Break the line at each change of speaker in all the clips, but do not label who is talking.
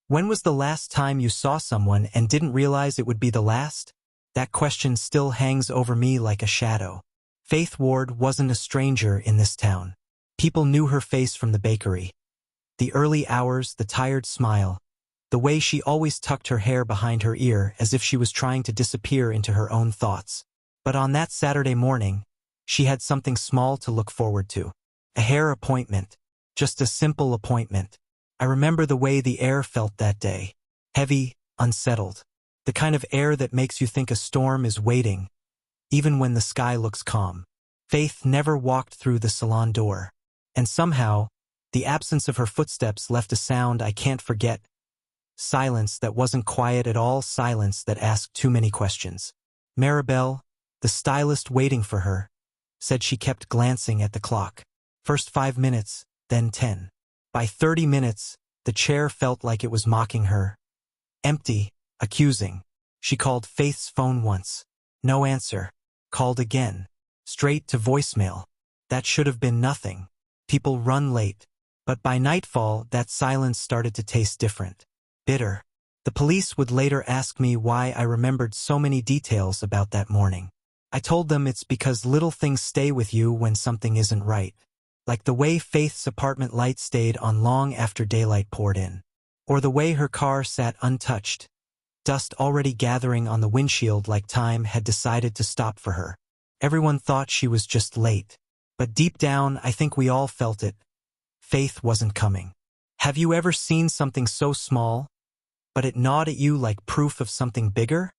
When was the last time you saw someone and didn't realize it would be the last? That question still hangs over me like a shadow. Faith Ward wasn't a stranger in this town. People knew her face from the bakery. The early hours, the tired smile, the way she always tucked her hair behind her ear as if she was trying to disappear into her own thoughts. But on that Saturday morning, she had something small to look forward to. A hair appointment. Just a simple appointment. I remember the way the air felt that day. Heavy, unsettled. The kind of air that makes you think a storm is waiting, even when the sky looks calm. Faith never walked through the salon door. And somehow, the absence of her footsteps left a sound I can't forget. Silence that wasn't quiet at all, silence that asked too many questions. Maribel, the stylist waiting for her, said she kept glancing at the clock. First 5 minutes, then 10. By 30 minutes, the chair felt like it was mocking her. Empty, accusing. She called Faith's phone once. No answer. Called again. Straight to voicemail. That should have been nothing. People run late. But by nightfall, that silence started to taste different. Bitter. The police would later ask me why I remembered so many details about that morning. I told them it's because little things stay with you when something isn't right. Like the way Faith's apartment light stayed on long after daylight poured in. Or the way her car sat untouched, dust already gathering on the windshield like time had decided to stop for her. Everyone thought she was just late. But deep down, I think we all felt it. Faith wasn't coming. Have you ever seen something so small, but it gnawed at you like proof of something bigger?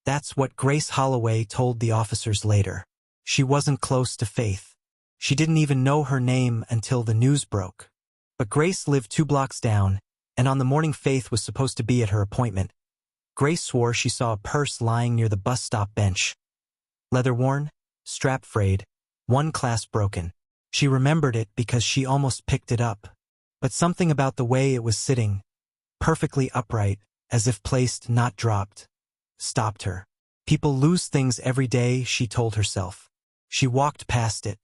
That's what Grace Holloway told the officers later. She wasn't close to Faith. She didn't even know her name until the news broke. But Grace lived 2 blocks down, and on the morning Faith was supposed to be at her appointment, Grace swore she saw a purse lying near the bus stop bench. Leather worn, strap frayed, one clasp broken. She remembered it because she almost picked it up. But something about the way it was sitting, perfectly upright, as if placed, not dropped, stopped her. People lose things every day, she told herself. She walked past it.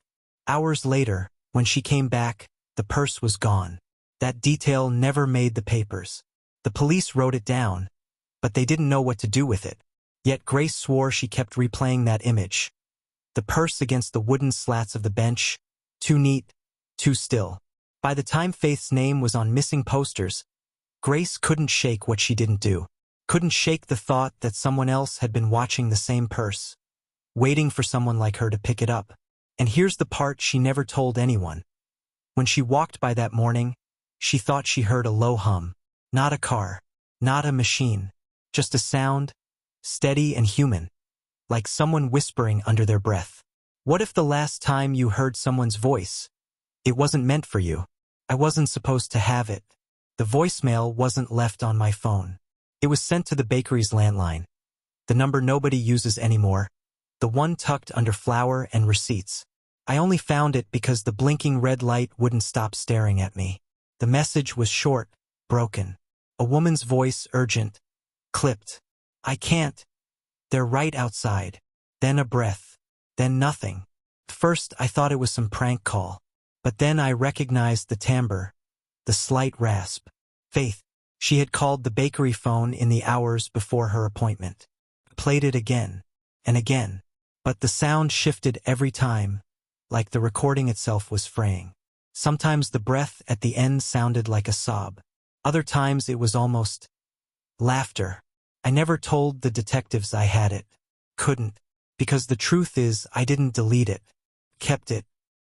Hours later, when she came back, the purse was gone. That detail never made the papers. The police wrote it down, but they didn't know what to do with it. Yet Grace swore she kept replaying that image. The purse against the wooden slats of the bench, too neat, too still. By the time Faith's name was on missing posters, Grace couldn't shake what she didn't do. Couldn't shake the thought that someone else had been watching the same purse, waiting for someone like her to pick it up. And here's the part she never told anyone. When she walked by that morning, she thought she heard a low hum. Not a car, not a machine, just a sound, steady and human, like someone whispering under their breath. What if the last time you heard someone's voice, it wasn't meant for you? I wasn't supposed to have it. The voicemail wasn't left on my phone. It was sent to the bakery's landline. The number nobody uses anymore, the one tucked under flour and receipts. I only found it because the blinking red light wouldn't stop staring at me. The message was short, broken. A woman's voice, urgent, clipped. I can't. They're right outside. Then a breath. Then nothing. First, I thought it was some prank call. But then I recognized the timbre, the slight rasp. Faith. She had called the bakery phone in the hours before her appointment. Played it again and again. But the sound shifted every time, like the recording itself was fraying. Sometimes the breath at the end sounded like a sob. Other times it was almost laughter. I never told the detectives I had it. Couldn't. Because the truth is, I didn't delete it. Kept it.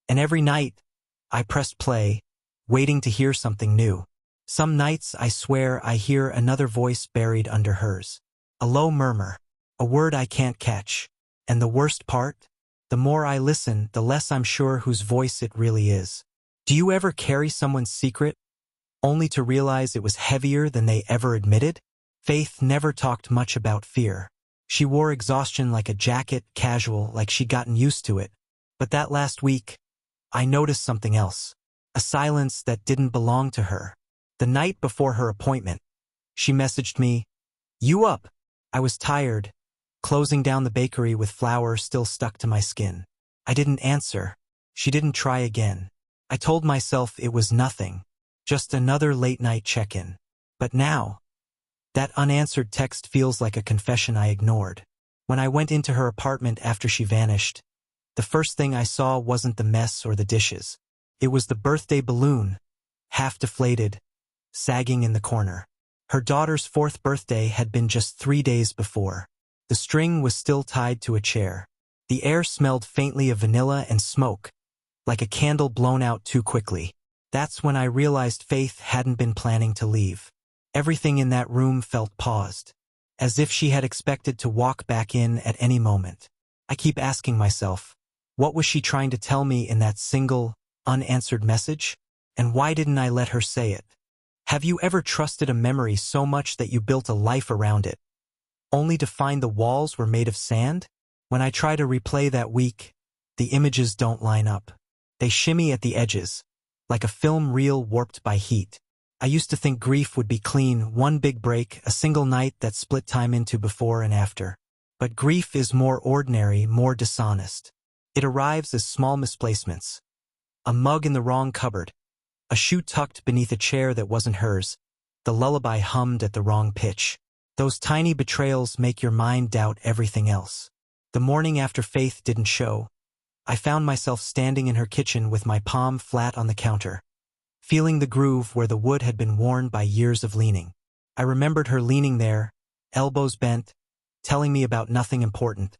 And every night, I pressed play, waiting to hear something new. Some nights, I swear, I hear another voice buried under hers. A low murmur. A word I can't catch. And the worst part? The more I listen, the less I'm sure whose voice it really is. Do you ever carry someone's secret, only to realize it was heavier than they ever admitted? Faith never talked much about fear. She wore exhaustion like a jacket, casual, like she'd gotten used to it. But that last week, I noticed something else. A silence that didn't belong to her. The night before her appointment, she messaged me, "You up?" I was tired, closing down the bakery with flour still stuck to my skin. I didn't answer. She didn't try again. I told myself it was nothing, just another late-night check-in. But now, That unanswered text feels like a confession I ignored. When I went into her apartment after she vanished, the first thing I saw wasn't the mess or the dishes. It was the birthday balloon, half deflated, sagging in the corner. Her daughter's 4th birthday had been just 3 days before. The string was still tied to a chair. The air smelled faintly of vanilla and smoke, like a candle blown out too quickly. That's when I realized Faith hadn't been planning to leave. Everything in that room felt paused, as if she had expected to walk back in at any moment. I keep asking myself, what was she trying to tell me in that single, unanswered message? And why didn't I let her say it? Have you ever trusted a memory so much that you built a life around it, only to find the walls were made of sand? When I try to replay that week, the images don't line up. They shimmy at the edges, like a film reel warped by heat. I used to think grief would be clean, one big break, a single night that split time into before and after. But grief is more ordinary, more dishonest. It arrives as small misplacements. A mug in the wrong cupboard, a shoe tucked beneath a chair that wasn't hers, the lullaby hummed at the wrong pitch. Those tiny betrayals make your mind doubt everything else. The morning after Faith didn't show, I found myself standing in her kitchen with my palm flat on the counter, feeling the groove where the wood had been worn by years of leaning. I remembered her leaning there, elbows bent, telling me about nothing important,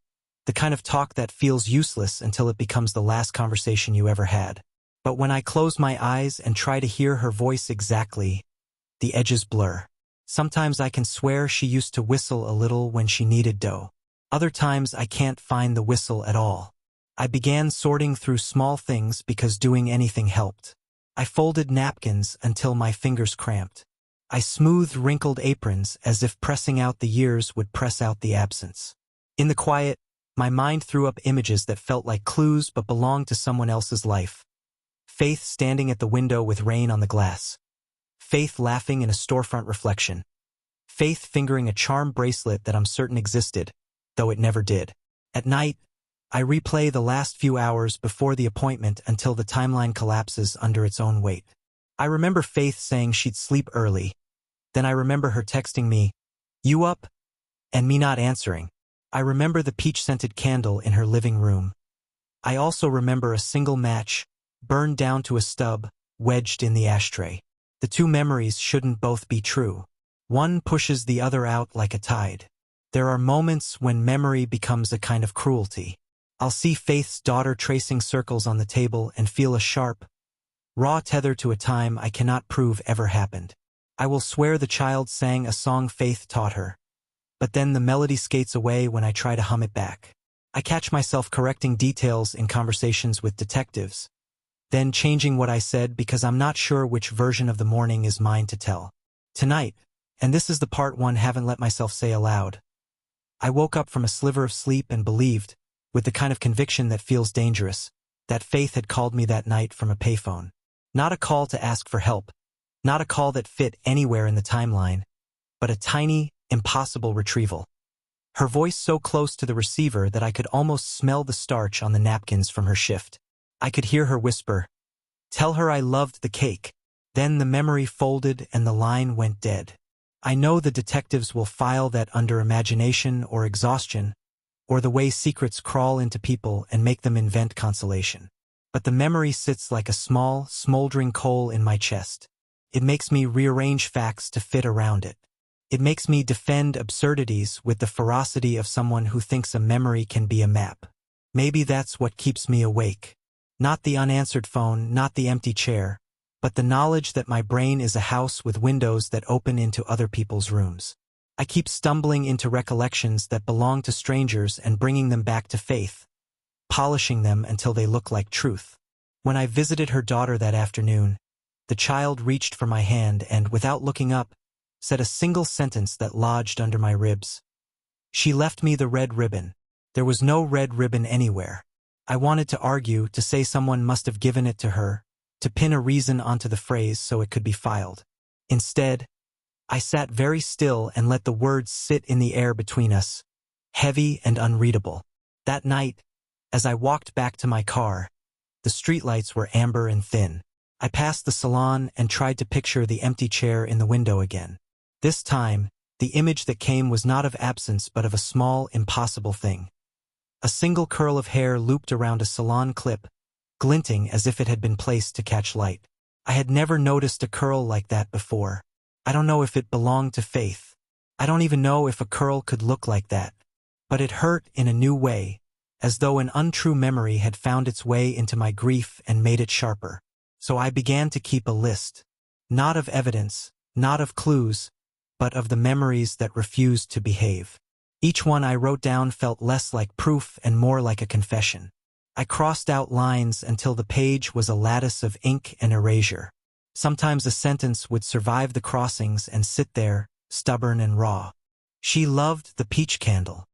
the kind of talk that feels useless until it becomes the last conversation you ever had. But when I close my eyes and try to hear her voice exactly, the edges blur. Sometimes I can swear she used to whistle a little when she needed dough. Other times I can't find the whistle at all. I began sorting through small things because doing anything helped. I folded napkins until my fingers cramped. I smoothed wrinkled aprons as if pressing out the years would press out the absence. In the quiet, my mind threw up images that felt like clues but belonged to someone else's life. Faith standing at the window with rain on the glass. Faith laughing in a storefront reflection. Faith fingering a charm bracelet that I'm certain existed, though it never did. At night, I replay the last few hours before the appointment until the timeline collapses under its own weight. I remember Faith saying she'd sleep early. Then I remember her texting me, "You up?" and me not answering. I remember the peach-scented candle in her living room. I also remember a single match, burned down to a stub, wedged in the ashtray. The two memories shouldn't both be true. One pushes the other out like a tide. There are moments when memory becomes a kind of cruelty. I'll see Faith's daughter tracing circles on the table and feel a sharp, raw tether to a time I cannot prove ever happened. I will swear the child sang a song Faith taught her, but then the melody skates away when I try to hum it back. I catch myself correcting details in conversations with detectives, then changing what I said because I'm not sure which version of the morning is mine to tell. Tonight, and this is the part one haven't let myself say aloud, I woke up from a sliver of sleep and believed, with the kind of conviction that feels dangerous, that Faith had called me that night from a payphone. Not a call to ask for help, not a call that fit anywhere in the timeline, but a tiny, impossible retrieval. Her voice so close to the receiver that I could almost smell the starch on the napkins from her shift. I could hear her whisper, "Tell her I loved the cake." Then the memory folded and the line went dead. I know the detectives will file that under imagination or exhaustion, or the way secrets crawl into people and make them invent consolation. But the memory sits like a small, smoldering coal in my chest. It makes me rearrange facts to fit around it. It makes me defend absurdities with the ferocity of someone who thinks a memory can be a map. Maybe that's what keeps me awake. Not the unanswered phone, not the empty chair, but the knowledge that my brain is a house with windows that open into other people's rooms. I keep stumbling into recollections that belong to strangers and bringing them back to Faith, polishing them until they look like truth. When I visited her daughter that afternoon, the child reached for my hand and, without looking up, said a single sentence that lodged under my ribs. She left me the red ribbon. There was no red ribbon anywhere. I wanted to argue, to say someone must have given it to her, to pin a reason onto the phrase so it could be filed. Instead, I sat very still and let the words sit in the air between us, heavy and unreadable. That night, as I walked back to my car, the streetlights were amber and thin. I passed the salon and tried to picture the empty chair in the window again. This time, The image that came was not of absence but of a small, impossible thing. A single curl of hair looped around a salon clip, glinting as if it had been placed to catch light. I had never noticed a curl like that before. I don't know if it belonged to Faith. I don't even know if a curl could look like that. But it hurt in a new way, as though an untrue memory had found its way into my grief and made it sharper. So I began to keep a list. Not of evidence, not of clues, but of the memories that refused to behave. Each one I wrote down felt less like proof and more like a confession. I crossed out lines until the page was a lattice of ink and erasure. Sometimes a sentence would survive the crossings and sit there, stubborn and raw. She loved the peach candle.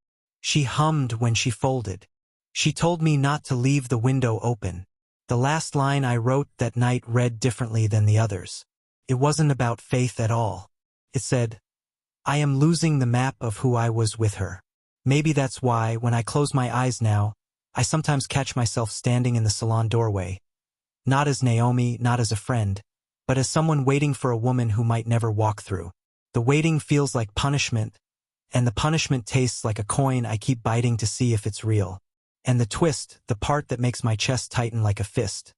She hummed when she folded. She told me not to leave the window open. The last line I wrote that night read differently than the others. It wasn't about Faith at all. It said, "I am losing the map of who I was with her." Maybe that's why, when I close my eyes now, I sometimes catch myself standing in the salon doorway. Not as Naomi, not as a friend, but as someone waiting for a woman who might never walk through. The waiting feels like punishment, and the punishment tastes like a coin I keep biting to see if it's real. And the twist, the part that makes my chest tighten like a fist.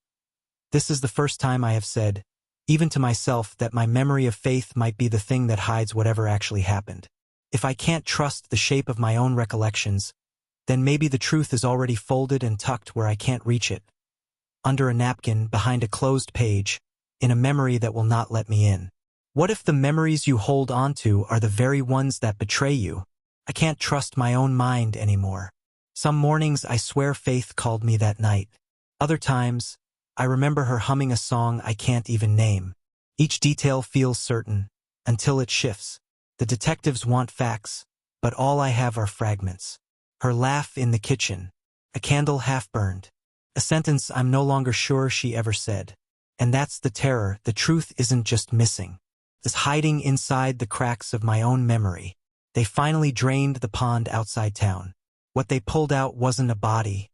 This is the first time I have said, even to myself, that my memory of Faith might be the thing that hides whatever actually happened. If I can't trust the shape of my own recollections, then maybe the truth is already folded and tucked where I can't reach it. Under a napkin, behind a closed page, in a memory that will not let me in. What if the memories you hold onto are the very ones that betray you? I can't trust my own mind anymore. Some mornings I swear Faith called me that night. Other times, I remember her humming a song I can't even name. Each detail feels certain, until it shifts. The detectives want facts, but all I have are fragments. Her laugh in the kitchen, a candle half-burned, a sentence I'm no longer sure she ever said. And that's the terror. The truth isn't just missing. It's hiding inside the cracks of my own memory. They finally drained the pond outside town. What they pulled out wasn't a body,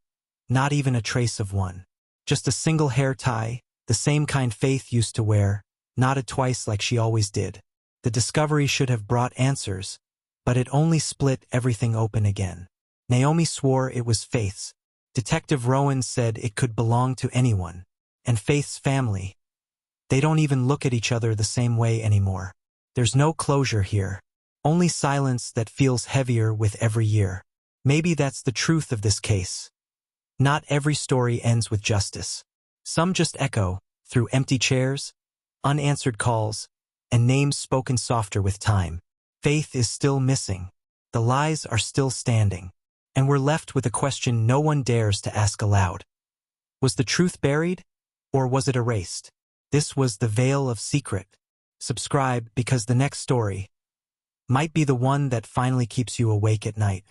not even a trace of one. Just a single hair tie, the same kind Faith used to wear, knotted twice like she always did. The discovery should have brought answers, but it only split everything open again. Naomi swore it was Faith's. Detective Rowan said it could belong to anyone. And Faith's family. They don't even look at each other the same way anymore. There's no closure here. Only silence that feels heavier with every year. Maybe that's the truth of this case. Not every story ends with justice. Some just echo, through empty chairs, unanswered calls, and names spoken softer with time. Faith is still missing. The lies are still standing. And we're left with a question no one dares to ask aloud. Was the truth buried, or was it erased? This was The Veil of Secret. Subscribe, because the next story might be the one that finally keeps you awake at night.